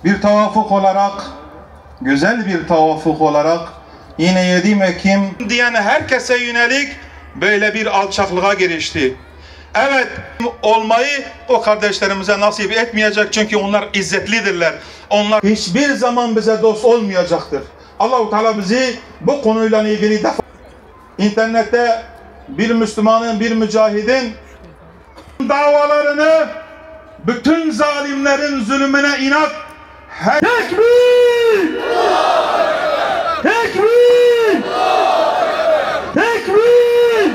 Bir tavafuk olarak, güzel bir tavafuk olarak yine 7 Ekim diyen herkese yönelik böyle bir alçaklığa girişti. Evet, olmayı o kardeşlerimize nasip etmeyecek çünkü onlar izzetlidirler. Onlar hiçbir zaman bize dost olmayacaktır. Allah-u Teala bizi bu konuyla ilgili internette bir Müslümanın, bir mücahidin davalarını bütün zalimlerin zulmüne inat Tekbir! Tekbir! Tekbir!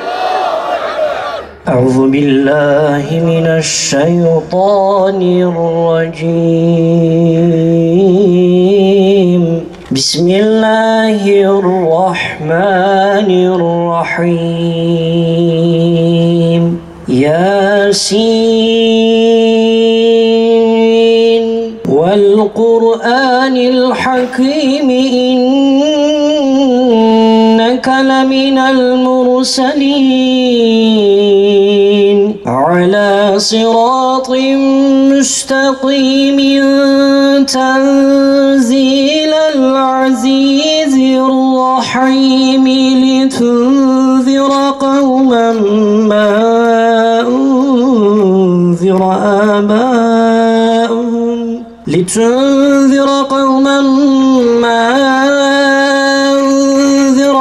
Euzu billahi mineşşeytanirracim. Bismillahirrahmanirrahim. Yasin vel Kur'anil Hakim inneke leminel murselin ala sıratin müstakimin tenzilel azizir rahim litunzira kavmen ma unzira abâuhum لتنذر قوما ما أنذر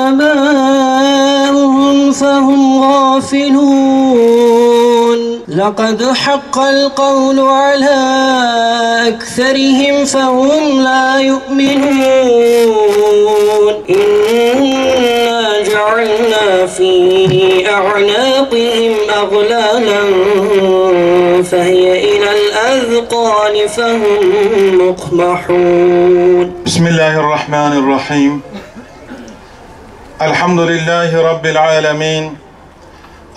آباؤهم فهم غافلون لقد حق القول على أكثرهم فهم لا يؤمنون إنا جعلنا في أعناقهم أغلالا فهي إلى الأذقان فهم مقمحون بسم الله الرحمن الرحيم الحمد لله رب العالمين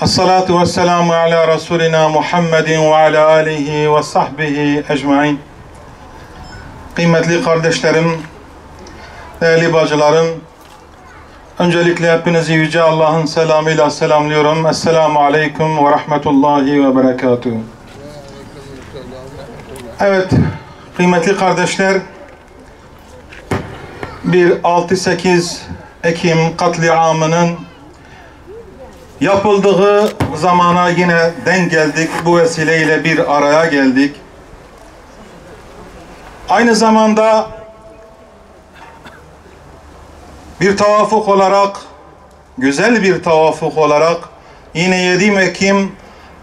الصلاة والسلام على رسولنا محمد وعلى آله وصحبه ecmaîn. Kıymetli kardeşlerim, değerli bacılarım, öncelikle hepinizi Yüce Allah'ın selamıyla selamlıyorum. Esselamu Aleyküm ve Rahmetullahi ve Berekatuhu. Evet, kıymetli kardeşler, bir 6-8 Ekim katliamının yapıldığı zamana yine denk geldik. Bu vesileyle bir araya geldik. Aynı zamanda bir tavafuk olarak, güzel bir tavafuk olarak yine 7 Ekim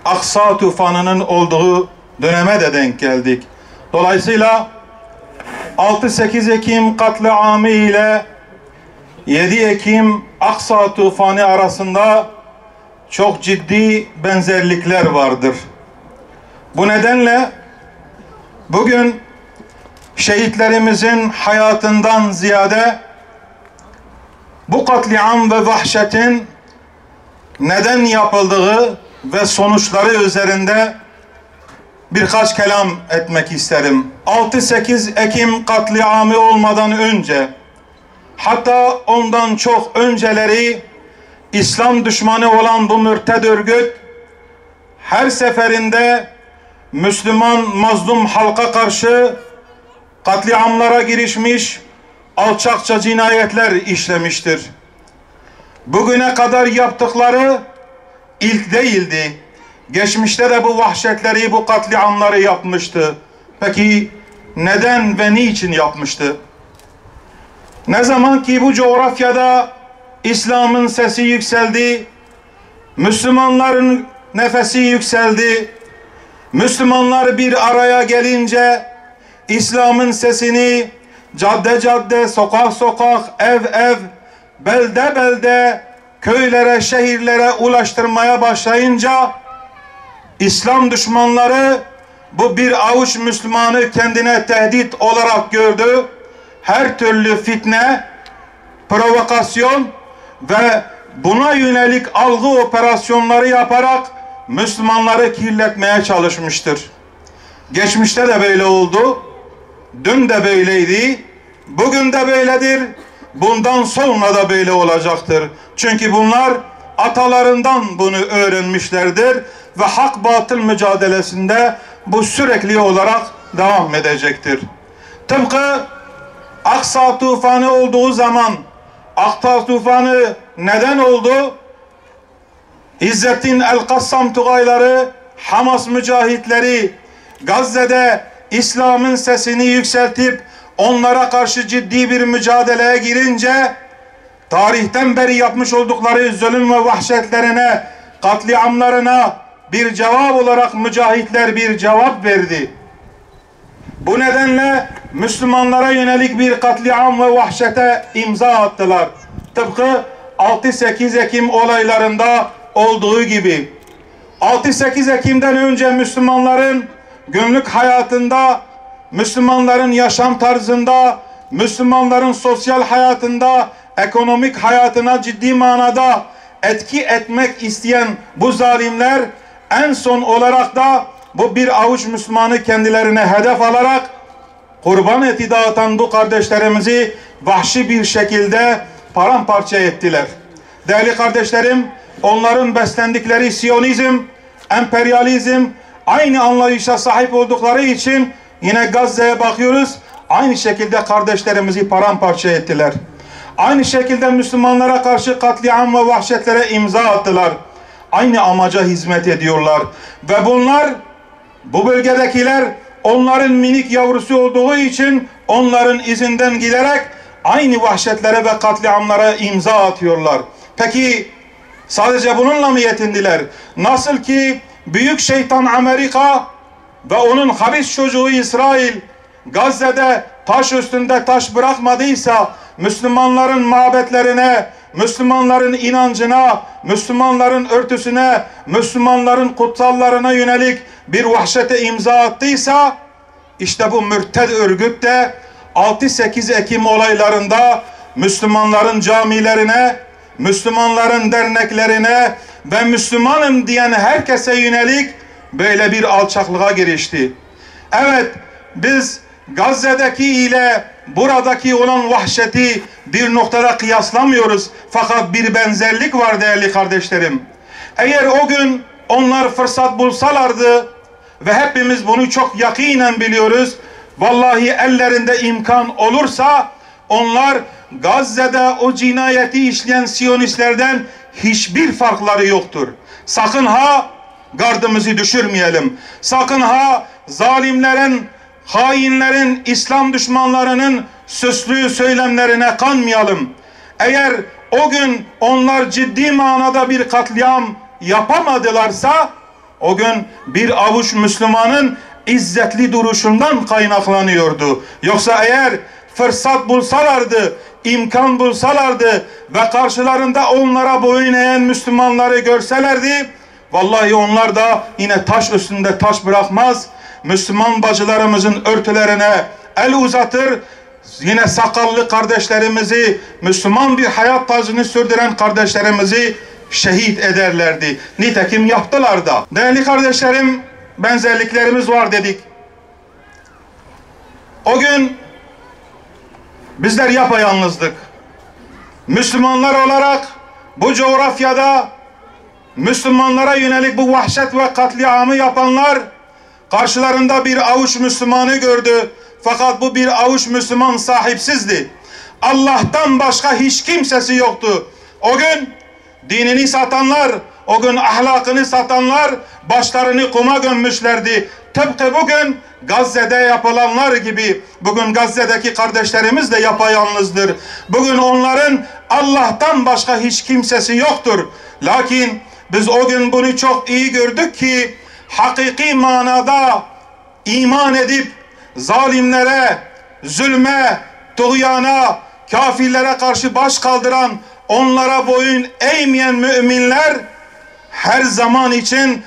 Aksa tufanının olduğu döneme de denk geldik. Dolayısıyla 6-8 Ekim katliamı ile 7 Ekim Aksa tufanı arasında çok ciddi benzerlikler vardır. Bu nedenle bugün şehitlerimizin hayatından ziyade bu katliam ve vahşetin neden yapıldığı ve sonuçları üzerinde birkaç kelam etmek isterim. 6-8 Ekim katliamı olmadan önce, hatta ondan çok önceleri İslam düşmanı olan bu mürted örgüt her seferinde Müslüman mazlum halka karşı katliamlara girişmiş, alçakça cinayetler işlemiştir. Bugüne kadar yaptıkları ilk değildi. Geçmişte de bu vahşetleri, bu katliamları yapmıştı. Peki neden ve niçin yapmıştı? Ne zaman ki bu coğrafyada İslam'ın sesi yükseldi, Müslümanların nefesi yükseldi, Müslümanlar bir araya gelince İslam'ın sesini cadde cadde, sokak sokak, ev ev, belde belde, köylere, şehirlere ulaştırmaya başlayınca İslam düşmanları bu bir avuç Müslümanı kendine tehdit olarak gördü. Her türlü fitne, provokasyon ve buna yönelik algı operasyonları yaparak Müslümanları kirletmeye çalışmıştır. Geçmişte de böyle oldu. Dün de böyleydi. Bugün de böyledir. Bundan sonra da böyle olacaktır. Çünkü bunlar atalarından bunu öğrenmişlerdir. ve hak batıl mücadelesinde bu sürekli olarak devam edecektir. Tıpkı Aksa tufanı olduğu zaman, Aksa tufanı neden oldu? İzzettin el-Kassam tugayları, Hamas mücahitleri Gazze'de İslam'ın sesini yükseltip onlara karşı ciddi bir mücadeleye girince tarihten beri yapmış oldukları zulüm ve vahşetlerine, katliamlarına bir cevap olarak mücahitler bir cevap verdi. Bu nedenle Müslümanlara yönelik bir katliam ve vahşete imza attılar. Tıpkı 6-8 Ekim olaylarında olduğu gibi. 6-8 Ekim'den önce Müslümanların günlük hayatında, Müslümanların yaşam tarzında, Müslümanların sosyal hayatında, ekonomik hayatına ciddi manada etki etmek isteyen bu zalimler en son olarak da bu bir avuç Müslümanı kendilerine hedef alarak kurban eti dağıtan bu kardeşlerimizi vahşi bir şekilde paramparça ettiler. Değerli kardeşlerim, onların beslendikleri Siyonizm, emperyalizm aynı anlayışa sahip oldukları için yine Gazze'ye bakıyoruz. Aynı şekilde kardeşlerimizi paramparça ettiler. Aynı şekilde Müslümanlara karşı katliam ve vahşetlere imza attılar. Aynı amaca hizmet ediyorlar. Ve bunlar, bu bölgedekiler onların minik yavrusu olduğu için onların izinden giderek aynı vahşetlere ve katliamlara imza atıyorlar. Peki sadece bununla mı yetindiler? Nasıl ki büyük şeytan Amerika ve onun habis çocuğu İsrail Gazze'de taş üstünde taş bırakmadıysa Müslümanların mabetlerine, Müslümanların inancına, Müslümanların örtüsüne, Müslümanların kutsallarına yönelik bir vahşete imza attıysa işte bu mürted örgüt de 6-8 Ekim olaylarında Müslümanların camilerine, Müslümanların derneklerine ve Müslümanım diyen herkese yönelik böyle bir alçaklığa girişti. Evet, biz Gazze'deki ile buradaki olan vahşeti bir noktada kıyaslamıyoruz. Fakat bir benzerlik var değerli kardeşlerim. Eğer o gün onlar fırsat bulsalardı ve hepimiz bunu çok yakinen biliyoruz. Vallahi ellerinde imkan olursa onlar Gazze'de o cinayeti işleyen Siyonistlerden hiçbir farkları yoktur. Sakın ha gardımızı düşürmeyelim. Sakın ha zalimlerin, hainlerin, İslam düşmanlarının süslü söylemlerine kanmayalım. Eğer o gün onlar ciddi manada bir katliam yapamadılarsa o gün bir avuç Müslümanın izzetli duruşundan kaynaklanıyordu. Yoksa eğer fırsat bulsalardı, imkan bulsalardı ve karşılarında onlara boyun eğen Müslümanları görselerdi, vallahi onlar da yine taş üstünde taş bırakmaz, Müslüman bacılarımızın örtülerine el uzatır, yine sakallı kardeşlerimizi, Müslüman bir hayat tarzını sürdüren kardeşlerimizi şehit ederlerdi. Nitekim yaptılar da. Değerli kardeşlerim, benzerliklerimiz var dedik. O gün bizler yapayalnızdık. Müslümanlar olarak bu coğrafyada Müslümanlara yönelik bu vahşet ve katliamı yapanlar karşılarında bir avuç Müslümanı gördü. Fakat bu bir avuç Müslüman sahipsizdi. Allah'tan başka hiç kimsesi yoktu. O gün dinini satanlar, o gün ahlakını satanlar başlarını kuma gömmüşlerdi. Tıpkı bugün Gazze'de yapılanlar gibi bugün Gazze'deki kardeşlerimiz de yapayalnızdır. Bugün onların Allah'tan başka hiç kimsesi yoktur. Lakin biz o gün bunu çok iyi gördük ki hakiki manada iman edip zalimlere, zulme, tuğyana, kafirlere karşı baş kaldıran, onlara boyun eğmeyen müminler her zaman için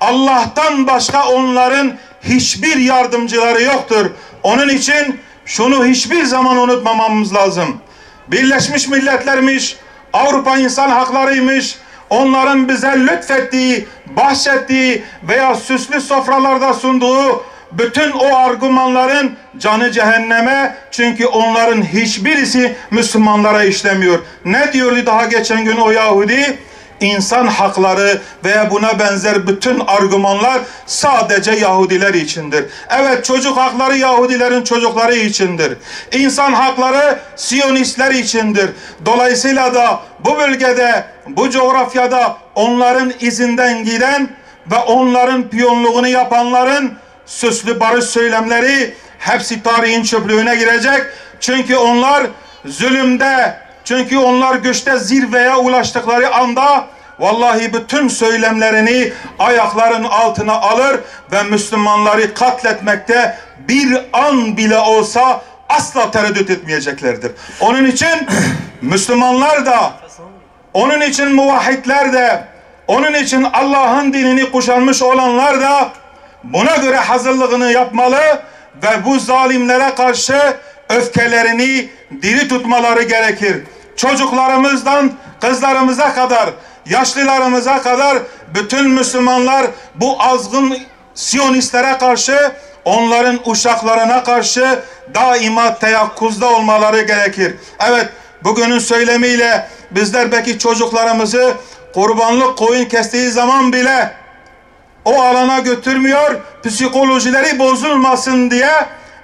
Allah'tan başka onların hiçbir yardımcıları yoktur. Onun için şunu hiçbir zaman unutmamamız lazım. Birleşmiş Milletler'miş, Avrupa İnsan Hakları'ymış, onların bize lütfettiği, bahşettiği veya süslü sofralarda sunduğu bütün o argümanların canı cehenneme, çünkü onların hiçbirisi Müslümanlara işlemiyor. Ne diyordu daha geçen gün o Yahudi? insan hakları veya buna benzer bütün argümanlar sadece Yahudiler içindir. Evet, çocuk hakları Yahudilerin çocukları içindir. İnsan hakları Siyonistler içindir. Dolayısıyla da bu bölgede, bu coğrafyada onların izinden giden ve onların piyonluğunu yapanların süslü barış söylemleri hepsi tarihin çöplüğüne girecek. Çünkü onlar zulümde, çünkü onlar güçte zirveye ulaştıkları anda vallahi bütün söylemlerini ayakların altına alır ve Müslümanları katletmekte bir an bile olsa asla tereddüt etmeyeceklerdir. Onun için Müslümanlar da, onun için muvahhidler de, onun için Allah'ın dinini kuşanmış olanlar da buna göre hazırlığını yapmalı ve bu zalimlere karşı öfkelerini diri tutmaları gerekir. Çocuklarımızdan kızlarımıza kadar, yaşlılarımıza kadar bütün Müslümanlar bu azgın Siyonistlere karşı, onların uşaklarına karşı daima teyakkuzda olmaları gerekir. Evet, bugünün söylemiyle bizler belki çocuklarımızı kurbanlık koyun kestiği zaman bile o alana götürmüyor, psikolojileri bozulmasın diye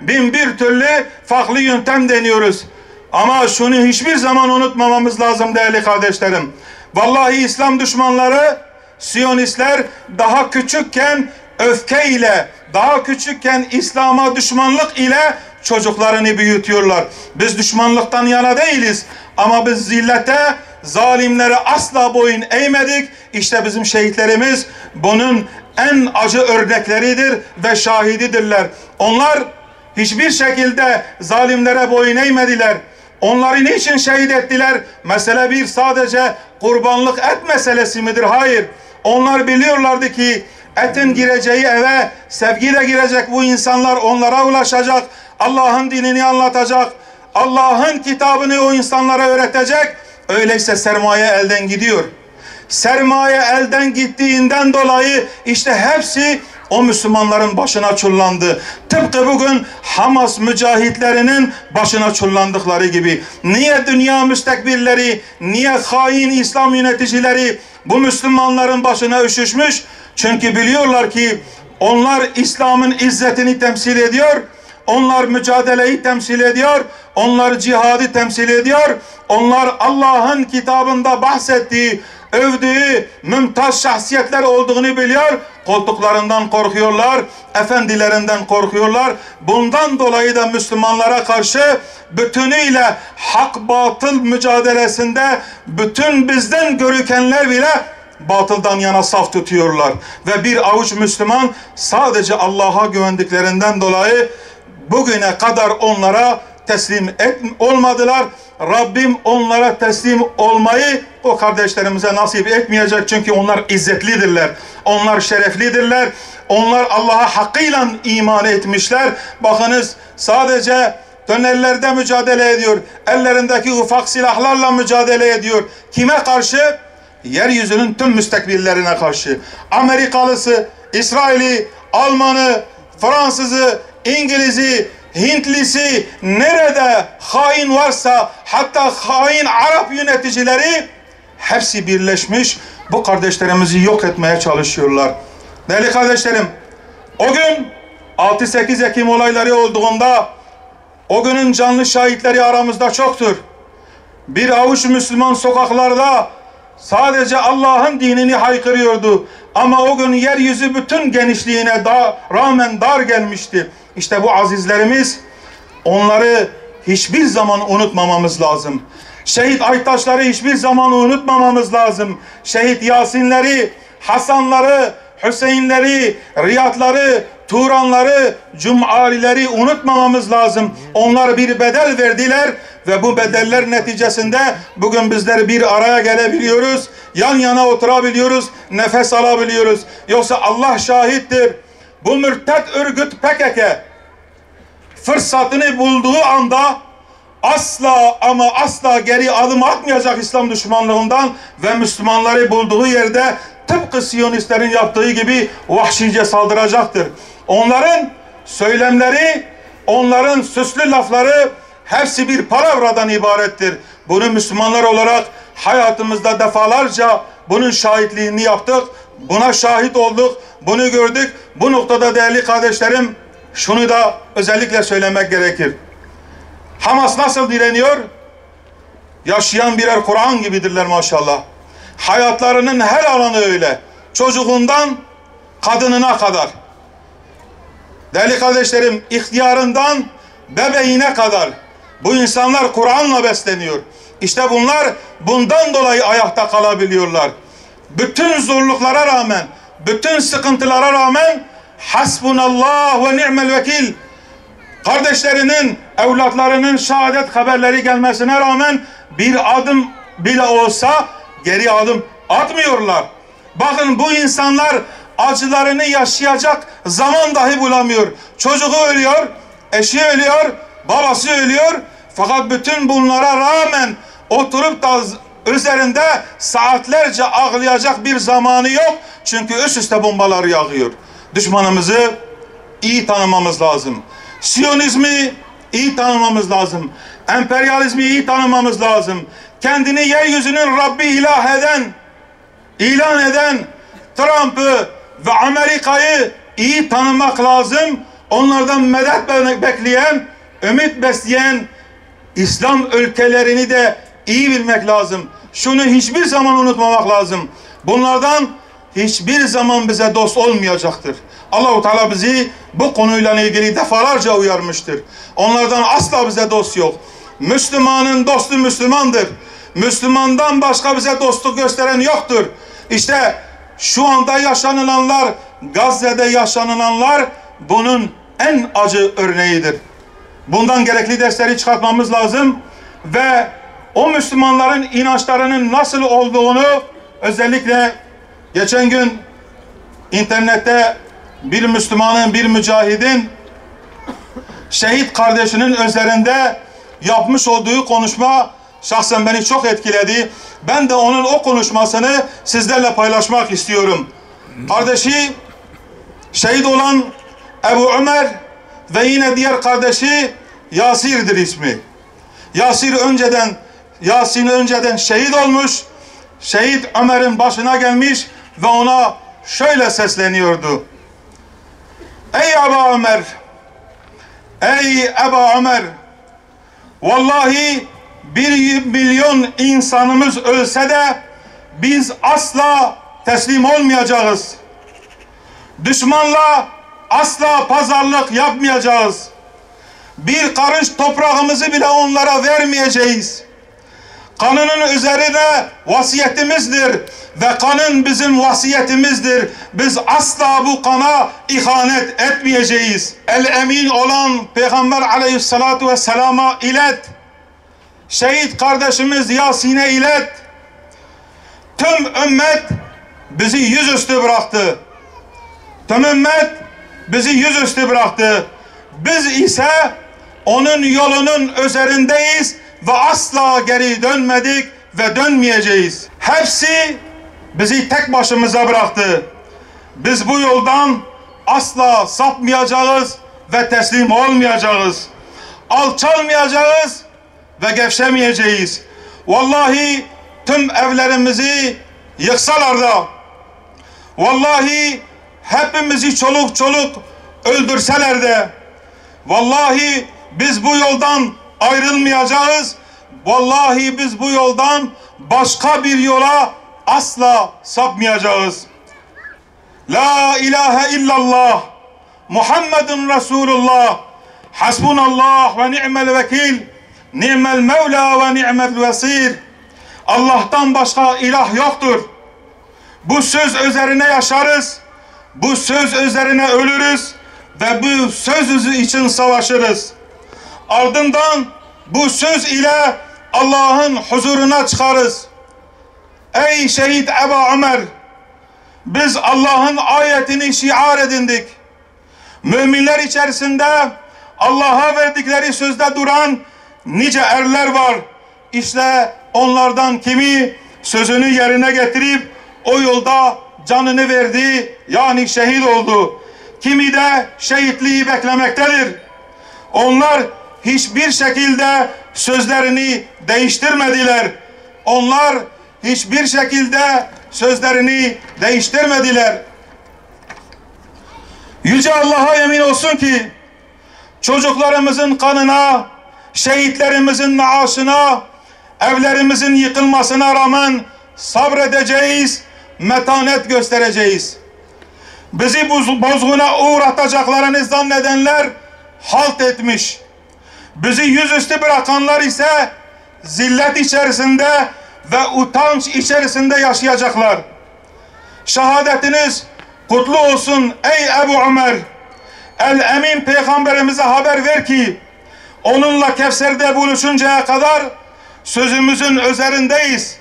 bin bir türlü farklı yöntem deniyoruz. Ama şunu hiçbir zaman unutmamamız lazım değerli kardeşlerim. Vallahi İslam düşmanları, Siyonistler daha küçükken öfkeyle, daha küçükken İslam'a düşmanlık ile çocuklarını büyütüyorlar. Biz düşmanlıktan yana değiliz ama biz zillete, zalimlere asla boyun eğmedik. İşte bizim şehitlerimiz bunun en acı örnekleridir ve şahididirler. Onlar hiçbir şekilde zalimlere boyun eğmediler. Onları niçin şehit ettiler? Mesele bir sadece kurbanlık et meselesi midir? Hayır. Onlar biliyorlardı ki etin gireceği eve sevgiyle girecek bu insanlar, onlara ulaşacak, Allah'ın dinini anlatacak, Allah'ın kitabını o insanlara öğretecek. Öyleyse sermaye elden gidiyor. Sermaye elden gittiğinden dolayı işte hepsi o Müslümanların başına çullandı. Tıpkı bugün Hamas mücahitlerinin başına çullandıkları gibi. Niye dünya müstekbirleri, niye hain İslam yöneticileri bu Müslümanların başına üşüşmüş? Çünkü biliyorlar ki onlar İslam'ın izzetini temsil ediyor. Onlar mücadeleyi temsil ediyor. Onlar cihadı temsil ediyor. Onlar Allah'ın kitabında bahsettiği, övdüğü mümtaz şahsiyetler olduğunu biliyor. Koltuklarından korkuyorlar, efendilerinden korkuyorlar. Bundan dolayı da Müslümanlara karşı bütünüyle hak batıl mücadelesinde bütün bizden görükenler bile batıldan yana saf tutuyorlar. Ve bir avuç Müslüman sadece Allah'a güvendiklerinden dolayı bugüne kadar onlara teslim olmadılar. Rabbim onlara teslim olmayı o kardeşlerimize nasip etmeyecek. Çünkü onlar izzetlidirler. Onlar şereflidirler. Onlar Allah'a hakkıyla iman etmişler. Bakınız sadece tünellerde mücadele ediyor. Ellerindeki ufak silahlarla mücadele ediyor. Kime karşı? Yeryüzünün tüm müstekbirlerine karşı. Amerikalısı, İsraili, Almanı, Fransızı, İngiliz'i, Hintlisi, nerede hain varsa, hatta hain Arap yöneticileri hepsi birleşmiş bu kardeşlerimizi yok etmeye çalışıyorlar. Değerli kardeşlerim, o gün 6-8 Ekim olayları olduğunda o günün canlı şahitleri aramızda çoktur. Bir avuç Müslüman sokaklarda sadece Allah'ın dinini haykırıyordu. Ama o gün yeryüzü bütün genişliğine rağmen dar gelmişti. İşte bu azizlerimiz, onları hiçbir zaman unutmamamız lazım. Şehit Aytaşları hiçbir zaman unutmamamız lazım. Şehit Yasinleri, Hasanları, Hüseyinleri, Riyadları, Turanları, Cum'alileri unutmamamız lazım. Onlar bir bedel verdiler ve bu bedeller neticesinde bugün bizler bir araya gelebiliyoruz. Yan yana oturabiliyoruz, nefes alabiliyoruz. Yoksa Allah şahittir. Bu mürtet örgüt PKK fırsatını bulduğu anda asla ama asla geri adım atmayacak İslam düşmanlığından ve Müslümanları bulduğu yerde tıpkı Siyonistlerin yaptığı gibi vahşice saldıracaktır. Onların söylemleri, onların süslü lafları hepsi bir palavradan ibarettir. Bunu Müslümanlar olarak hayatımızda defalarca bunun şahitliğini yaptık. Buna şahit olduk. Bunu gördük. Bu noktada değerli kardeşlerim, şunu da özellikle söylemek gerekir. Hamas nasıl direniyor? Yaşayan birer Kur'an gibidirler maşallah. Hayatlarının her alanı öyle. Çocuğundan kadınına kadar. Değerli kardeşlerim, ihtiyarından bebeğine kadar. Bu insanlar Kur'an'la besleniyor. İşte bunlar bundan dolayı ayakta kalabiliyorlar. Bütün zorluklara rağmen, bütün sıkıntılara rağmen hasbunallah ve ni'mel vekil. Kardeşlerinin, evlatlarının şehadet haberleri gelmesine rağmen bir adım bile olsa geri adım atmıyorlar. Bakın bu insanlar acılarını yaşayacak zaman dahi bulamıyor. Çocuğu ölüyor, eşi ölüyor, babası ölüyor. Fakat bütün bunlara rağmen oturup da üzerinde saatlerce ağlayacak bir zamanı yok. Çünkü üst üste bombalar yağıyor. Düşmanımızı iyi tanımamız lazım. Siyonizmi iyi tanımamız lazım. Emperyalizmi iyi tanımamız lazım. Kendini yeryüzünün Rabbi ilan eden Trump'ı ve Amerika'yı iyi tanımak lazım. Onlardan medet bekleyen, ümit besleyen İslam ülkelerini de iyi bilmek lazım. Şunu hiçbir zaman unutmamak lazım. Bunlardan hiçbir zaman bize dost olmayacaktır. Allah-u Teala bizi bu konuyla ilgili defalarca uyarmıştır. Onlardan asla bize dost yok. Müslümanın dostu Müslümandır. Müslümandan başka bize dostluk gösteren yoktur. İşte şu anda yaşanılanlar, Gazze'de yaşanılanlar bunun en acı örneğidir. Bundan gerekli dersleri çıkartmamız lazım ve o Müslümanların inançlarının nasıl olduğunu özellikle geçen gün internette bir Müslümanın, bir mücahidin şehit kardeşinin üzerinde yapmış olduğu konuşma şahsen beni çok etkiledi. Ben de onun o konuşmasını sizlerle paylaşmak istiyorum. Kardeşi şehit olan Ebu Ömer ve yine diğer kardeşi Yasir'dir ismi. Yasin önceden şehit olmuş. Şehit Ömer'in başına gelmiş ve ona şöyle sesleniyordu. Ey Ebu Ömer, ey Ebu Ömer, vallahi 1 milyon insanımız ölse de biz asla teslim olmayacağız. Düşmanla asla pazarlık yapmayacağız. Bir karış toprağımızı bile onlara vermeyeceğiz. Kanının üzerine vasiyetimizdir ve kanın bizim vasiyetimizdir. Biz asla bu kana ihanet etmeyeceğiz. El-Emin olan Peygamber aleyhissalatu vesselama ilet. Şehit kardeşimiz Yasin'e ilet. Tüm ümmet bizi yüzüstü bıraktı. Tüm ümmet bizi yüzüstü bıraktı. Biz ise onun yolunun üzerindeyiz ve asla geri dönmedik ve dönmeyeceğiz. Hepsi bizi tek başımıza bıraktı. Biz bu yoldan asla sapmayacağız ve teslim olmayacağız. Alçalmayacağız ve gevşemeyeceğiz. Vallahi tüm evlerimizi yıksalar da, vallahi hepimizi çoluk öldürseler de, vallahi biz bu yoldan ayrılmayacağız. Vallahi biz bu yoldan başka bir yola asla sapmayacağız. La ilahe illallah Muhammedun Resulullah hasbunallah ve ni'mel vekil ni'mel mevla ve ni'mel vesir. Allah'tan başka ilah yoktur. Bu söz üzerine yaşarız. Bu söz üzerine ölürüz ve bu söz için savaşırız. Ardından bu söz ile Allah'ın huzuruna çıkarız. Ey şehit Ebu Ömer, biz Allah'ın ayetini şiar edindik. Müminler içerisinde Allah'a verdikleri sözde duran nice erler var. İşte onlardan kimi sözünü yerine getirip o yolda canını verdi, yani şehit oldu. Kimi de şehitliği beklemektedir. Onlar hiçbir şekilde sözlerini değiştirmediler. Onlar hiçbir şekilde sözlerini değiştirmediler. Yüce Allah'a yemin olsun ki çocuklarımızın kanına, şehitlerimizin naaşına, evlerimizin yıkılmasına rağmen sabredeceğiz, metanet göstereceğiz. Bizi bozguna uğratacaklarını zannedenler halt etmiş. Bizi yüzüstü bırakanlar ise zillet içerisinde ve utanç içerisinde yaşayacaklar. Şehadetiniz kutlu olsun ey Ebu Ömer. El-Emin peygamberimize haber ver ki onunla Kevser'de buluşuncaya kadar sözümüzün üzerindeyiz.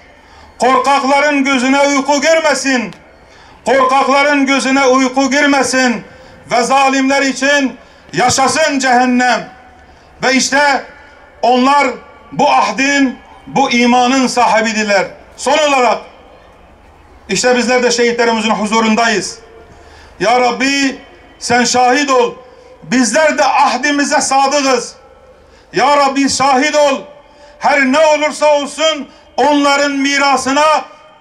Korkakların gözüne uyku girmesin. Korkakların gözüne uyku girmesin ve zalimler için yaşasın cehennem. Ve işte onlar bu ahdin, bu imanın sahibidiler. Son olarak işte bizler de şehitlerimizin huzurundayız. Ya Rabbi sen şahit ol. Bizler de ahdimize sadıkız. Ya Rabbi şahit ol. Her ne olursa olsun onların mirasına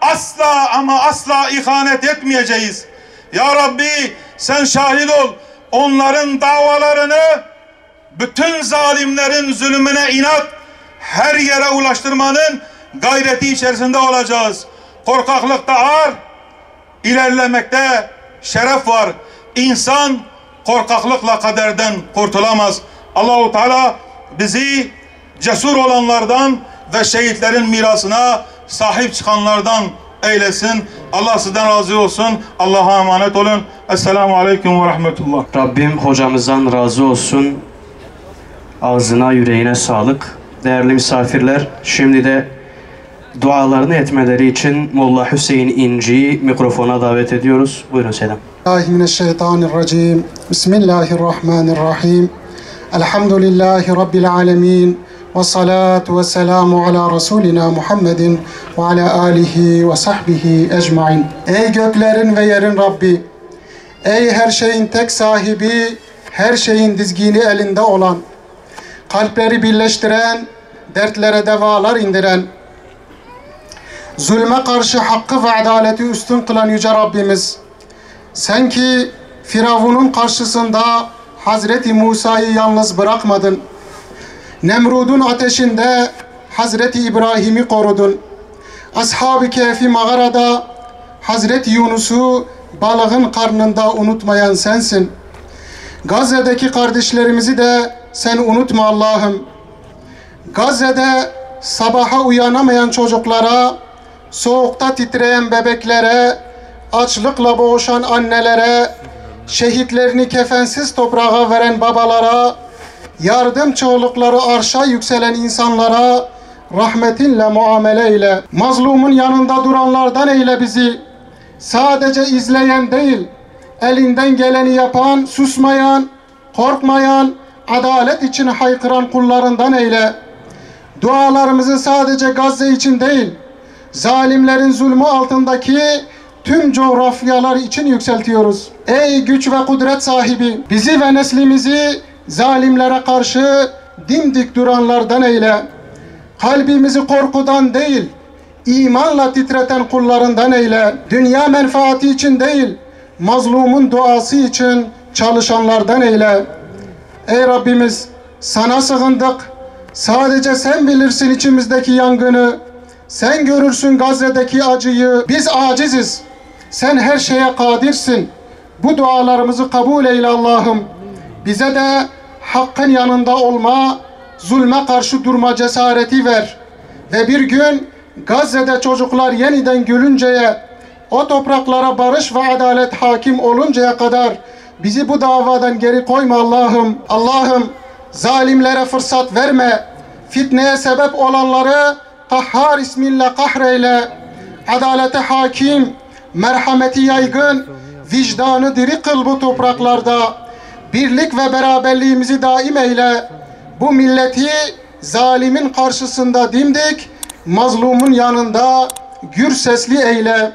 asla ama asla ihanet etmeyeceğiz. Ya Rabbi sen şahit ol. Onların davalarını bütün zalimlerin zulmüne inat her yere ulaştırmanın gayreti içerisinde olacağız. Korkaklıkta ağır, ilerlemekte şeref var. İnsan korkaklıkla kaderden kurtulamaz. Allahu Teala bizi cesur olanlardan ve şehitlerin mirasına sahip çıkanlardan eylesin. Allah sizden razı olsun. Allah'a emanet olun. Esselamu Aleyküm ve Rahmetullah. Rabbim hocamızdan razı olsun. Ağzına, yüreğine sağlık. Değerli misafirler, şimdi de dualarını etmeleri için Molla Hüseyin İnci'yi mikrofona davet ediyoruz. Buyurun selam. Euzubillahimineşşeytanirracim. Bismillahirrahmanirrahim. Elhamdülillahi Rabbil alemin. Ve salatu ve selamu ala Resulina Muhammedin ve ala alihi ve sahbihi ecmain. Ey göklerin ve yerin Rabbi, ey her şeyin tek sahibi, her şeyin dizgini elinde olan, kalpleri birleştiren, dertlere devalar indiren, zulme karşı hakkı ve adaleti üstün kılan Yüce Rabbimiz, sen ki Firavun'un karşısında Hazreti Musa'yı yalnız bırakmadın, Nemrud'un ateşinde Hazreti İbrahim'i korudun, Ashab-ı Kehf'i mağarada Hazreti Yunus'u balığın karnında unutmayan sensin. Gazze'deki kardeşlerimizi de sen unutma Allah'ım. Gazze'de sabaha uyanamayan çocuklara, soğukta titreyen bebeklere, açlıkla boğuşan annelere, şehitlerini kefensiz toprağa veren babalara, yardım çığlıkları arşa yükselen insanlara rahmetinle muamele eyle. Mazlumun yanında duranlardan eyle bizi. Sadece izleyen değil, elinden geleni yapan, susmayan, korkmayan, adalet için haykıran kullarından eyle. Dualarımızı sadece Gazze için değil, zalimlerin zulmü altındaki tüm coğrafyalar için yükseltiyoruz. Ey güç ve kudret sahibi, bizi ve neslimizi zalimlere karşı dimdik duranlardan eyle. Kalbimizi korkudan değil, imanla titreten kullarından eyle. Dünya menfaati için değil, mazlumun duası için çalışanlardan eyle. Ey Rabbimiz, sana sığındık. Sadece sen bilirsin içimizdeki yangını. Sen görürsün Gazze'deki acıyı. Biz aciziz. Sen her şeye kadirsin. Bu dualarımızı kabul eyle Allah'ım. Bize de hakkın yanında olma, zulme karşı durma cesareti ver. Ve bir gün Gazze'de çocuklar yeniden gülünceye, o topraklara barış ve adalet hakim oluncaya kadar bizi bu davadan geri koyma Allah'ım. Allah'ım zalimlere fırsat verme. Fitneye sebep olanları Kahhar isminle kahreyle. Adalete hakim, merhameti yaygın, vicdanı diri kıl bu topraklarda. Birlik ve beraberliğimizi daim eyle. Bu milleti zalimin karşısında dimdik, mazlumun yanında gür sesli eyle.